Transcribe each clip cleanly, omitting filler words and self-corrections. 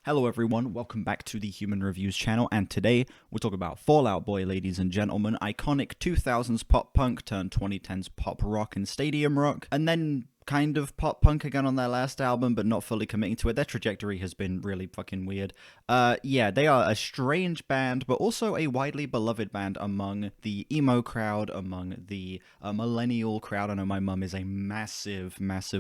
Hello everyone, welcome back to the Human Reviews channel, and today we'll talk about Fall Out Boy, ladies and gentlemen. Iconic 2000s pop punk turned 2010s pop rock and stadium rock, and then kind of pop punk again on their last album, but not fully committing to it. Their trajectory has been really fucking weird. Yeah, they are a strange band, but also a widely beloved band among the emo crowd, among the millennial crowd. I know my mum is a massive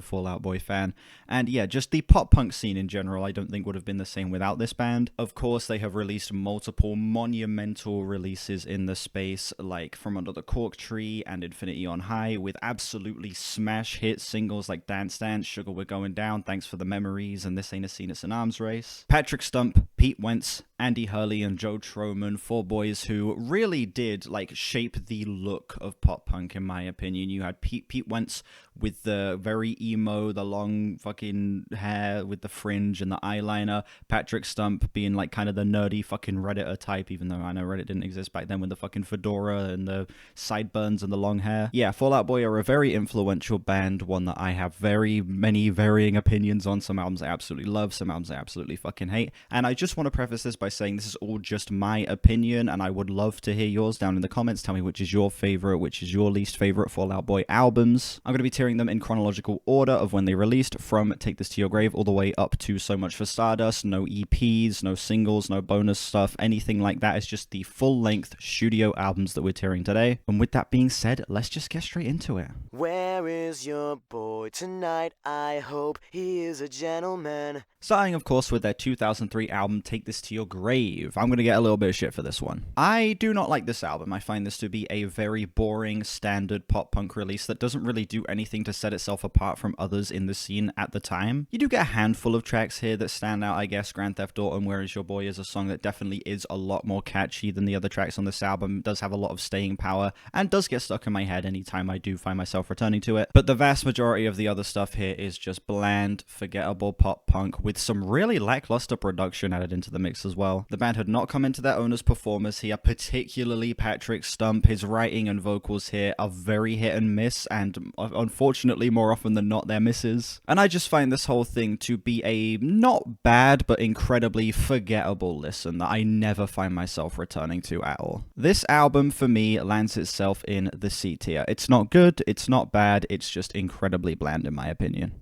Fall Out Boy fan, and yeah, just the pop punk scene in general, I don't think would have been the same without this band. Of course, they have released multiple monumental releases in the space, like From Under the Cork Tree and Infinity on High, with absolutely smash hit singles like Dance Dance, Sugar We're Going Down, Thanks for the Memories, and This Ain't a Scene, It's an Arms Race. Patrick Stump, Pete Wentz, Andy Hurley, and Joe Troman, four boys who really did shape the look of pop punk, in my opinion. You had Pete Wentz with the very emo, the long fucking hair with the fringe and the eyeliner. Patrick Stump being kind of the nerdy fucking Redditor type, even though I know Reddit didn't exist back then, with the fucking fedora and the sideburns and the long hair. Yeah, Fall Out Boy are a very influential band, one that I have very many varying opinions on. Some albums I absolutely love, some albums I absolutely fucking hate. And I just want to preface this by saying this is all just my opinion, and I would love to hear yours down in the comments. Tell me which is your favorite, which is your least favorite Fall Out Boy albums. I'm going to be tearing them in chronological order of when they released, from Take This to Your Grave all the way up to So Much for Stardust. No EPs, no singles, no bonus stuff, anything like that. It's just the full-length studio albums that we're tearing today. And with that being said, let's just get straight into it. Where is your boy tonight? I hope he is a gentleman. Starting, of course, with their 2003 album, Take This to Your Grave. I'm going to get a little bit of shit for this one. I do not like this album. I find this to be a very boring, standard pop-punk release that doesn't really do anything to set itself apart from others in the scene at the time. You do get a handful of tracks here that stand out, I guess. Grand Theft Auto and Where Is Your Boy is a song that definitely is a lot more catchy than the other tracks on this album. It does have a lot of staying power, and does get stuck in my head anytime I do find myself returning to it. But the vast majority of the other stuff here is just bland, forgettable pop-punk, with some really lackluster production added into the mix as well. The band had not come into their own as performers here, particularly Patrick Stump. His writing and vocals here are very hit and miss, and unfortunately more often than not they're misses. And I just find this whole thing to be a not bad but incredibly forgettable listen that I never find myself returning to at all. This album for me lands itself in the C tier. It's not good, it's not bad, it's just incredibly bland in my opinion.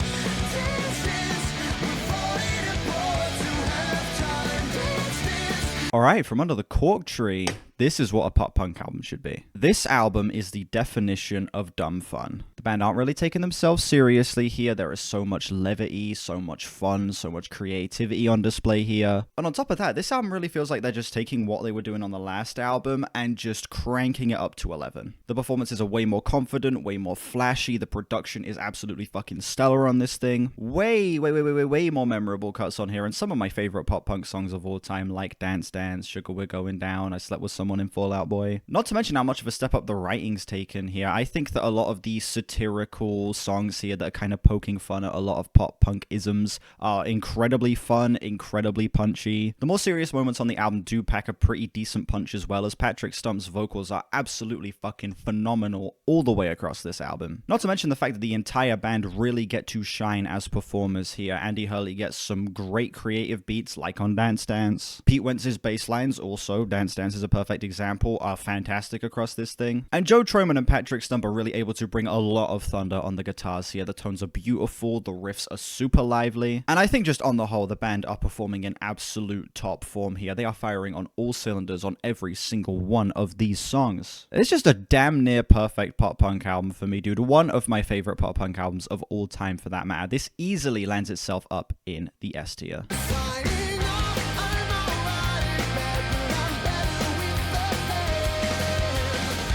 Alright, From Under the Cork Tree, this is what a pop punk album should be. This album is the definition of dumb fun. The band aren't really taking themselves seriously here. There is so much levity, so much fun, so much creativity on display here. And on top of that, this album really feels like they're just taking what they were doing on the last album and just cranking it up to 11. The performances are way more confident, way more flashy. The production is absolutely fucking stellar on this thing. Way more memorable cuts on here. And some of my favorite pop punk songs of all time, like Dance Dance, Sugar We're Going Down, I Slept With Someone in Fall Out Boy. Not to mention how much of a step up the writing's taken here. I think that a lot of these satirical songs here that are kind of poking fun at a lot of pop punk isms are incredibly fun, incredibly punchy. The more serious moments on the album do pack a pretty decent punch as well, as Patrick Stump's vocals are absolutely fucking phenomenal all the way across this album. Not to mention the fact that the entire band really get to shine as performers here. Andy Hurley gets some great creative beats like on Dance Dance. Pete Wentz's bass lines, also Dance Dance is a perfect example, are fantastic across this thing. And Joe Troman and Patrick Stump are really able to bring a lot of thunder on the guitars here. The tones are beautiful, the riffs are super lively, and I think just on the whole, the band are performing in absolute top form here. They are firing on all cylinders on every single one of these songs. It's just a damn near perfect pop punk album for me, dude. One of my favorite pop punk albums of all time for that matter. This easily lands itself up in the S tier.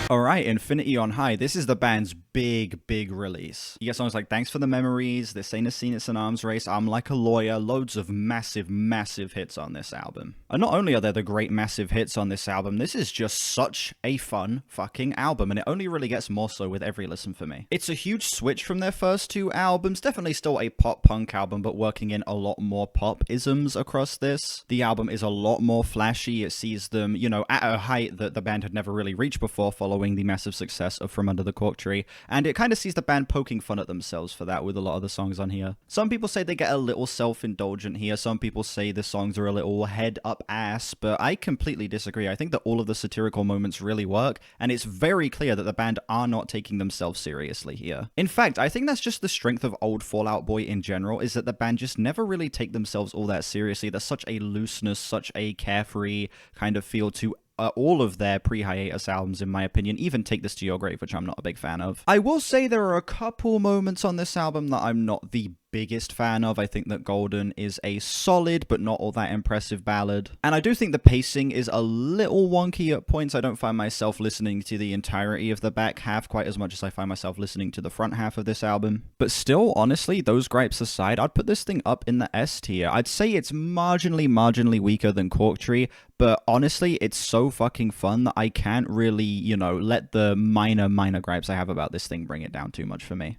Alright, Infinity on High. This is the band's big release. You get songs like Thanks for the Memories, This Ain't a Scene, It's an Arms Race, I'm Like a Lawyer, loads of massive hits on this album. And not only are there the great massive hits on this album, this is just such a fun fucking album, and it only really gets more so with every listen for me. It's a huge switch from their first two albums, definitely still a pop punk album, but working in a lot more pop-isms across this. The album is a lot more flashy. It sees them, at a height that the band had never really reached before, following following the massive success of From Under the Cork Tree, and it kind of sees the band poking fun at themselves for that with a lot of the songs on here. Some people say they get a little self-indulgent here, some people say the songs are a little head up ass, but I completely disagree. I think that all of the satirical moments really work, and it's very clear that the band are not taking themselves seriously here. In fact, I think that's just the strength of old Fall Out Boy in general, is that the band just never really take themselves all that seriously. There's such a looseness, such a carefree kind of feel to all of their pre-hiatus albums, in my opinion. Even Take This to Your Grave, which I'm not a big fan of. I will say there are a couple moments on this album that I'm not the biggest fan of. I think that Golden is a solid but not all that impressive ballad, and I do think the pacing is a little wonky at points. I don't find myself listening to the entirety of the back half quite as much as I find myself listening to the front half of this album. But still, honestly, those gripes aside, I'd put this thing up in the S tier. I'd say it's marginally weaker than Cork Tree, but honestly, it's so fucking fun that I can't really, you know, let the minor gripes I have about this thing bring it down too much for me.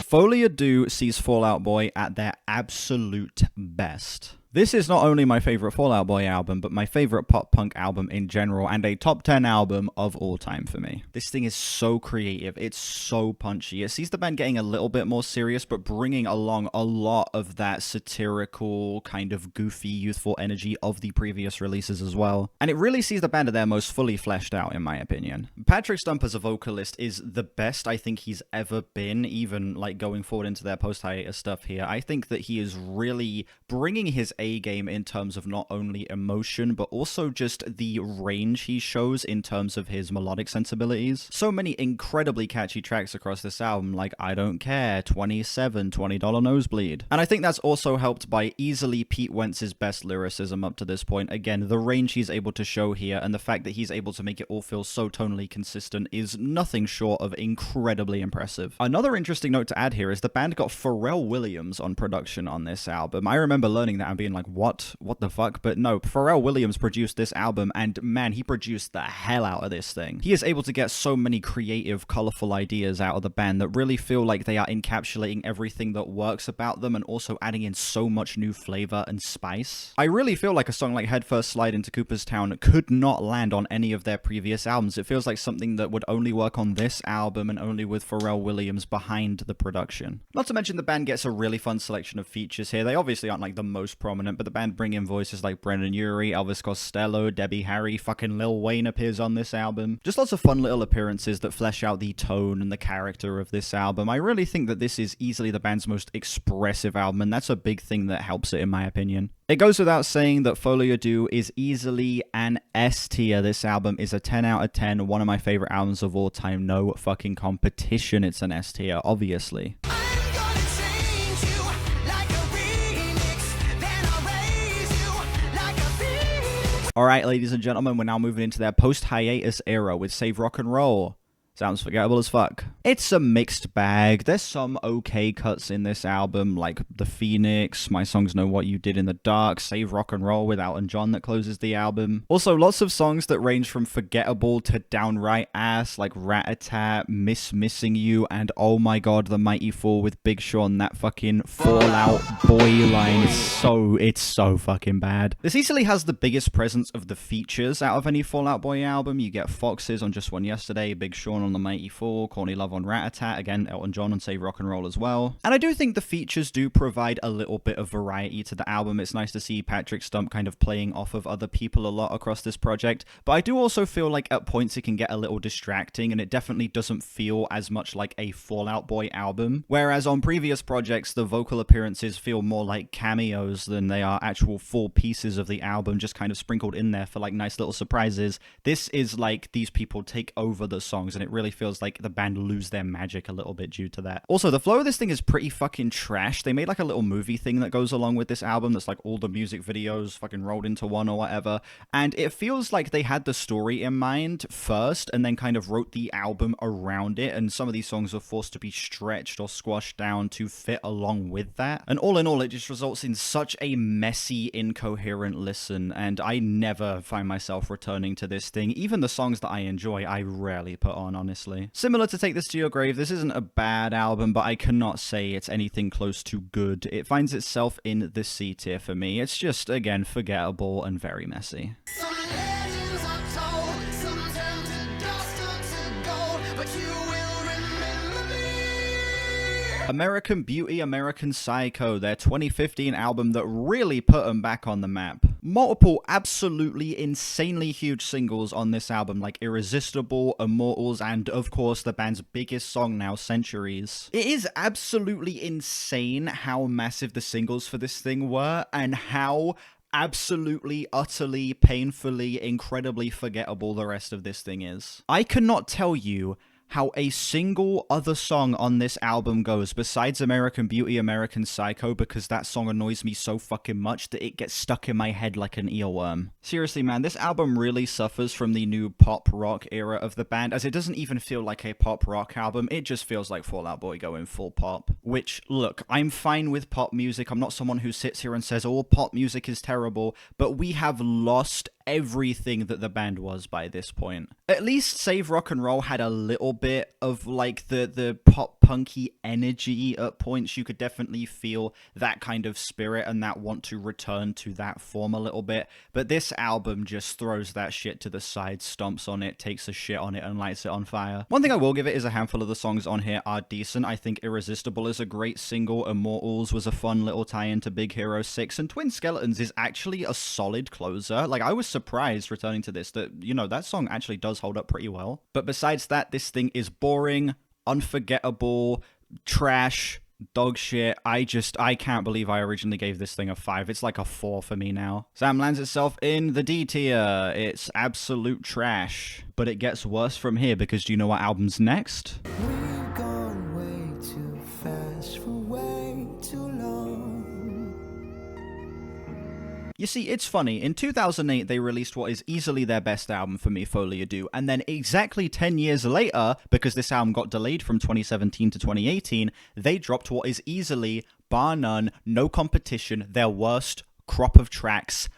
Folie Deux sees Fall Out Boy at their absolute best. This is not only my favorite Fall Out Boy album, but my favorite pop punk album in general, and a top 10 album of all time for me. This thing is so creative, it's so punchy. It sees the band getting a little bit more serious, but bringing along a lot of that satirical, kind of goofy, youthful energy of the previous releases as well. And it really sees the band at their most fully fleshed out, in my opinion. Patrick Stump as a vocalist is the best I think he's ever been, even like going forward into their post-hiatus stuff here. I think that he is really bringing his A-game in terms of not only emotion, but also just the range he shows in terms of his melodic sensibilities. So many incredibly catchy tracks across this album, like I Don't Care, 27, $20 Nosebleed. And I think that's also helped by easily Pete Wentz's best lyricism up to this point. Again, the range he's able to show here, and the fact that he's able to make it all feel so tonally consistent is nothing short of incredibly impressive. Another interesting note to add here is the band got Pharrell Williams on production on this album. I remember learning that and being like, what the fuck? But no, Pharrell Williams produced this album, and man, he produced the hell out of this thing. He is able to get so many creative, colorful ideas out of the band that really feel like they are encapsulating everything that works about them and also adding in so much new flavor and spice. I really feel like a song like Head First Slide into Cooperstown could not land on any of their previous albums. It feels like something that would only work on this album and only with Pharrell Williams behind the production. Not to mention the band gets a really fun selection of features here. They obviously aren't like the most prominent, but the band bring in voices like Brendan Urie, Elvis Costello, Debbie Harry, fucking Lil Wayne appears on this album. Just lots of fun little appearances that flesh out the tone and the character of this album. I really think that this is easily the band's most expressive album, and that's a big thing that helps it in my opinion. It goes without saying that Folie Deux is easily an S tier. This album is a 10 out of 10, one of my favorite albums of all time. No fucking competition, it's an S tier, obviously. Alright, ladies and gentlemen, we're now moving into their post-hiatus era with Save Rock and Roll. Sounds forgettable as fuck. It's a mixed bag. There's some okay cuts in this album, like The Phoenix, My Songs Know What You Did in the Dark, Save Rock and Roll with Elton John that closes the album. Also, lots of songs that range from forgettable to downright ass, like Rat-a-Tat, Missing You, and oh my god, The Mighty Fool with Big Sean. That fucking Fall Out Boy line is so fucking bad. This easily has the biggest presence of the features out of any Fall Out Boy album. You get Foxes on Just One Yesterday, Big Sean on The Mighty Fool, Corny Love on Rat-a-Tat, again Elton John on Save Rock and Roll as well. And I do think the features do provide a little bit of variety to the album. It's nice to see Patrick Stump kind of playing off of other people a lot across this project, but I do also feel like at points it can get a little distracting, and it definitely doesn't feel as much like a Fall Out Boy album. Whereas on previous projects, the vocal appearances feel more like cameos than they are actual full pieces of the album, just kind of sprinkled in there for like nice little surprises. This is like these people take over the songs, and it really feels like the band lose their magic a little bit due to that. Also, the flow of this thing is pretty fucking trash. They made like a little movie thing that goes along with this album that's like all the music videos fucking rolled into one or whatever, and it feels like they had the story in mind first and then kind of wrote the album around it, and some of these songs are forced to be stretched or squashed down to fit along with that. And all in all, it just results in such a messy, incoherent listen, and I never find myself returning to this thing. Even the songs that I enjoy, I rarely put on honestly. Similar to Take This to Your Grave, this isn't a bad album, but I cannot say it's anything close to good. It finds itself in the C tier for me. It's just, again, forgettable and very messy. Some legends are told, some turn to dust or to gold, but you will remember me. American Beauty, American Psycho, their 2015 album that really put them back on the map. Multiple absolutely insanely huge singles on this album, like Irresistible, Immortals, and of course the band's biggest song now, Centuries. It is absolutely insane how massive the singles for this thing were, and how absolutely, utterly, painfully, incredibly forgettable the rest of this thing is. I cannot tell you how a single other song on this album goes besides American Beauty, American Psycho, because that song annoys me so fucking much that it gets stuck in my head like an earworm. Seriously, man, this album really suffers from the new pop rock era of the band, as it doesn't even feel like a pop rock album, it just feels like Fall Out Boy going full pop. Which, look, I'm fine with pop music, I'm not someone who sits here and says, oh, pop music is terrible, but we have lost everything that the band was by this point. At least Save Rock and Roll had a little bit of like the pop punky energy at points. You could definitely feel that kind of spirit and that want to return to that form a little bit, but this album just throws that shit to the side, stomps on it, takes a shit on it, and lights it on fire. One thing I will give it is a handful of the songs on here are decent. I think Irresistible is a great single, Immortals was a fun little tie-in to Big Hero 6, and Twin Skeletons is actually a solid closer. Like, I was surprised returning to this that, you know, that song actually does hold up pretty well. But besides that, this thing is boring, unforgettable, trash, dog shit. I can't believe I originally gave this thing a 5. It's like a 4 for me now. Sam lands itself in the D tier. It's absolute trash. But it gets worse from here, because do you know what album's next? We've gone way too fast for way too long. You see, it's funny, in 2008 they released what is easily their best album for me, Folie, Deux, and then exactly 10 years later, because this album got delayed from 2017 to 2018, they dropped what is easily, bar none, no competition, their worst crop of tracks.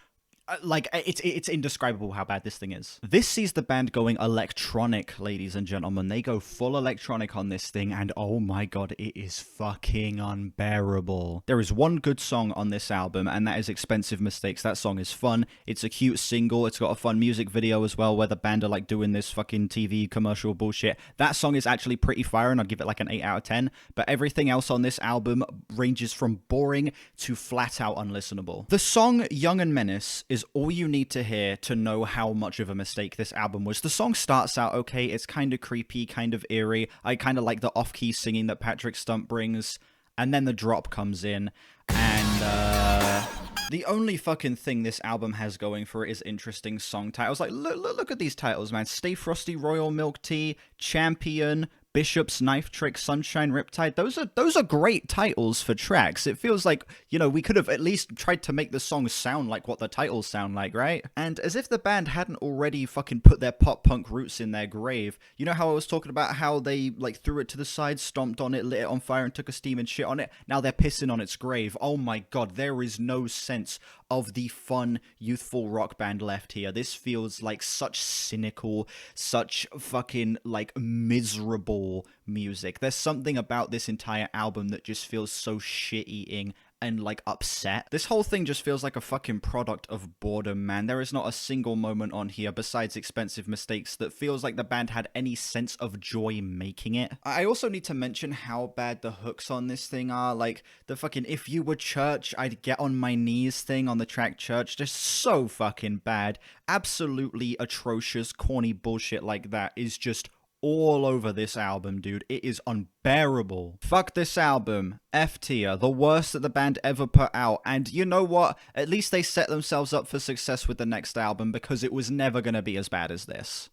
Like, it's indescribable how bad this thing is. This sees the band going electronic, ladies and gentlemen. They go full electronic on this thing, and oh my god, it is fucking unbearable. There is one good song on this album, and that is Expensive Mistakes. That song is fun. It's a cute single. It's got a fun music video as well, where the band are like doing this fucking TV commercial bullshit. That song is actually pretty fire, and I'd give it like an 8 out of 10. But everything else on this album ranges from boring to flat out unlistenable. The song Young and Menace is all you need to hear to know how much of a mistake this album was. The song starts out okay, it's kind of creepy, kind of eerie. I kind of like the off-key singing that Patrick Stump brings, and then the drop comes in, and the only fucking thing this album has going for it is interesting song titles. Like, look at these titles, man. Stay Frosty, Royal Milk Tea, Champion, Bishop's Knife Trick, Sunshine Riptide. Those are great titles for tracks. It feels like, you know, we could have at least tried to make the songs sound like what the titles sound like, right? And as if the band hadn't already fucking put their pop punk roots in their grave. You know how I was talking about how they like threw it to the side, stomped on it, lit it on fire, and took a steam and shit on it? Now they're pissing on its grave. Oh my god, there is no sense of the fun, youthful rock band left here. This feels like such cynical, such fucking like miserable music. There's something about this entire album that just feels so shit-eating and like upset. This whole thing just feels like a fucking product of boredom, man. There is not a single moment on here besides Expensive Mistakes that feels like the band had any sense of joy making it. I also need to mention how bad the hooks on this thing are. Like the fucking "If You Were Church, I'd Get on My Knees" thing on the track Church, just so fucking bad. Absolutely atrocious, corny bullshit like that is just all over this album, dude. It is unbearable. Fuck this album. F tier. The worst that the band ever put out. And you know what? At least they set themselves up for success with the next album, because it was never gonna be as bad as this.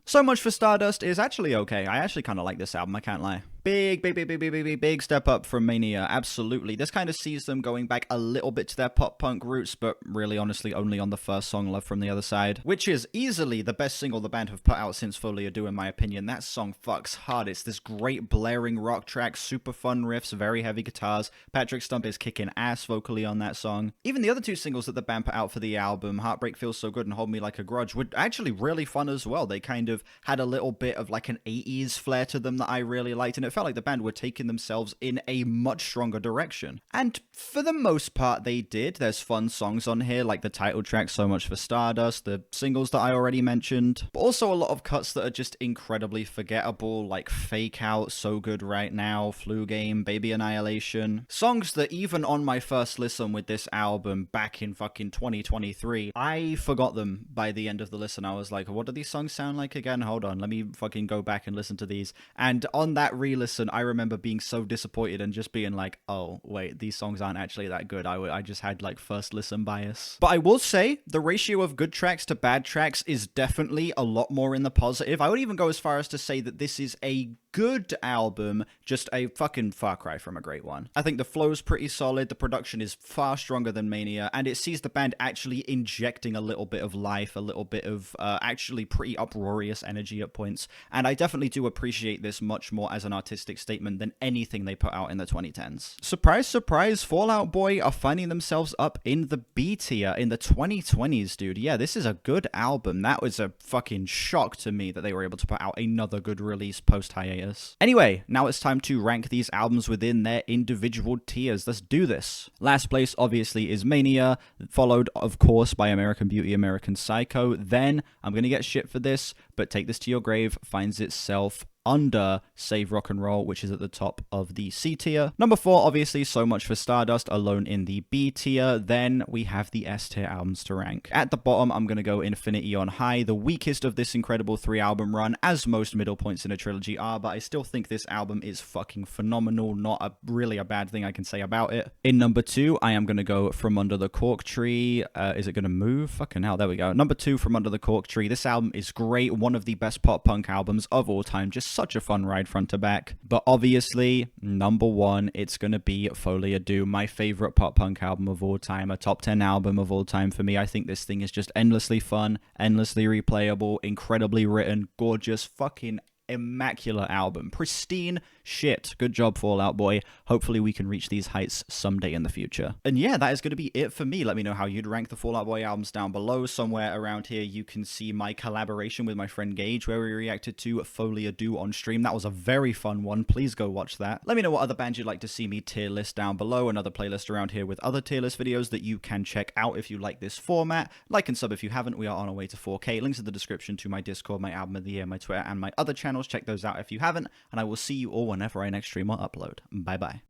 So much for Stardust is actually okay. I actually kind of like this album, I can't lie. Big step up from Mania, absolutely. This kind of sees them going back a little bit to their pop-punk roots, but really, honestly, only on the first song, Love from the Other Side, which is easily the best single the band have put out since Folie Deux, in my opinion. That song fucks hard. It's this great blaring rock track, super fun riffs, very heavy guitars. Patrick Stump is kicking ass vocally on that song. Even the other two singles that the band put out for the album, Heartbreak Feels So Good and Hold Me Like a Grudge, were actually really fun as well. They kind of had a little bit of like an 80s flair to them that I really liked, and it felt like the band were taking themselves in a much stronger direction. And for the most part, they did. There's fun songs on here, like the title track, So Much for Stardust, the singles that I already mentioned, but also a lot of cuts that are just incredibly forgettable, like Fake Out, So Good Right Now, Flu Game, Baby Annihilation. Songs that even on my first listen with this album back in fucking 2023, I forgot them by the end of the listen. I was like, what do these songs sound like again? Hold on, let me fucking go back and listen to these. And on that re-listen, I remember being so disappointed and just being like, oh, wait, these songs aren't actually that good. I just had like first listen bias. But I will say the ratio of good tracks to bad tracks is definitely a lot more in the positive. I would even go as far as to say that this is a good album, just a fucking far cry from a great one. I think the flow's pretty solid, the production is far stronger than Mania, and it sees the band actually injecting a little bit of life, a little bit of actually pretty uproarious energy at points, and I definitely do appreciate this much more as an artistic statement than anything they put out in the 2010s. Surprise, surprise, Fall Out Boy are finding themselves up in the B tier in the 2020s, dude. Yeah, this is a good album. That was a fucking shock to me that they were able to put out another good release post-hiatus. Anyway, now it's time to rank these albums within their individual tiers. Let's do this. Last place, obviously, is Mania, followed, of course, by American Beauty, American Psycho. Then, I'm gonna get shit for this, but Take This to Your Grave finds itself under Save Rock and Roll, which is at the top of the C tier. Number 4, obviously, So Much for Stardust, alone in the B tier. Then we have the S tier albums to rank. At the bottom, I'm going to go Infinity on High, the weakest of this incredible 3-album run, as most middle points in a trilogy are, but I still think this album is fucking phenomenal. Not really a bad thing I can say about it. In number 2, I am going to go From Under the Cork Tree. Is it going to move? Fucking hell, there we go. Number 2, From Under the Cork Tree. This album is great. One of the best pop-punk albums of all time. Just such a fun ride front to back. But obviously, number 1, it's gonna be Folie Deux, my favorite pop-punk album of all time, a top 10 album of all time for me. I think this thing is just endlessly fun, endlessly replayable, incredibly written, gorgeous, fucking immaculate album. Pristine shit. Good job, Fall Out Boy. Hopefully we can reach these heights someday in the future. And yeah, that is going to be it for me. Let me know how you'd rank the Fall Out Boy albums down below. Somewhere around here you can see my collaboration with my friend Gage, where we reacted to Folie Deux on stream. That was a very fun one. Please go watch that. Let me know what other bands you'd like to see me tier list down below. Another playlist around here with other tier list videos that you can check out if you like this format. Like and sub if you haven't. We are on our way to 4K. Links in the description to my Discord, my album of the year, my Twitter, and my other channels. Check those out if you haven't, and I will see you all whenever I next stream or upload. Bye bye.